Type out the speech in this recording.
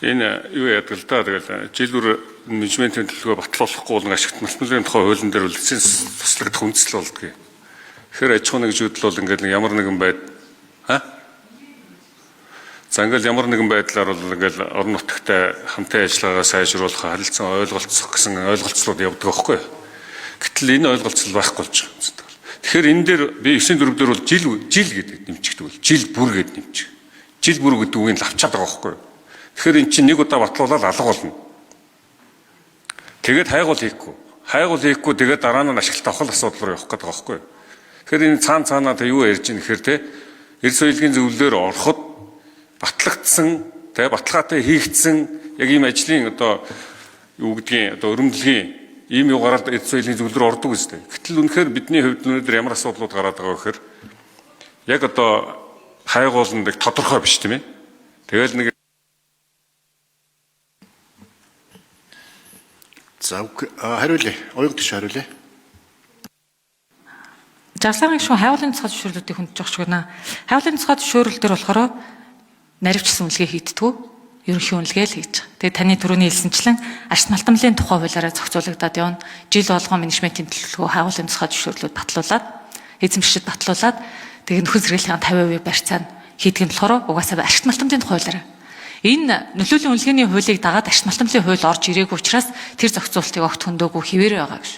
Энэ юу яадаг л да. Тэгэл жил бүр менежментийн төлөвлөгөө батлуулахгүй болон ашигт малтмалын тухай хуулийн дээр лиценз туслагдах үндэслэл болдгийг. Тэгэхээр аж ахуйн нэгжүүд бол ингээд ямар нэгэн за ингээд ямар нэгэн байдлаар бол ингээд орон нутагтай хамтын ажиллагаагаа сайжруулах, харилцан ойлголцох гэсэн ойлголцлууд явдаг байхгүй. Гэтэл энэ ойлголцол байхгүй болж байгаа. Тэгэхээр энэ дээр би 9-4 дээр бол жил гэдэг нэмчихдэг бол жил бүр гэдэг нэмчих. Жил бүр гэдэг үгийг лавчаад байгаа байхгүй. Тэгэхээр эн чинь нэг удаа батлуулаад алга болно. Тэгээд хайгуул хийхгүй тэгээд дараа нь ашиглалт авах асуудал руу явах гэдэг байгаа байхгүй. Тэгэхээр энэ цаанаа та юу ярьж байгаа нөхөр те эрс соёлын зөвлөлөөр ороход батлагдсан тэгээ баталгаатай хийгдсэн яг ийм ажлын одоо юу гэдгийг одоо өрөмдлөгийн ийм югаараа эрс соёлын зөвлөлөөр ордог үстэй. Гэтэл үнэхээр бидний хувьд өнөөдөр ямар асуудлууд гараад байгаа вэ гэхээр яг одоо хайгуул нь тодорхой биш тийм ээ. Тэгэл нэг за хариулъя. Оюун төш хариулъя. Жаргалын гишүүн хайгуулын цогц зөвшөөрлүүдийг хүндэж өгч байна. Хайгуулын цогц зөвшөөрөл төр болохоор наривчсан үнэлгээ хийддгүү. Ерөнхий үнэлгээ л хийж байгаа. Тэгээд таны түрүүний хэлсэнчлэн ашигт малтмалын тухай хуулиараа зохицуулагдаад явна. Жил болгон менежментийн төлөвлөгөө хайгуулын цогц зөвшөөрлүүд батлуулаад эзэмшигчд батлуулаад тэгээд нөхөн сэргийллийн 50% барьцаа хийдэг нь болохоор угаасаа ашигт малтмалын тухай хуулиараа энэ нөлөөллийн үнэлгээний хуулийг дагаад ашигт малтмалын хууль орж ирээгүй учраас тэр зохицуултыг огт хөндөөгүй хэвээр байгаа гэж.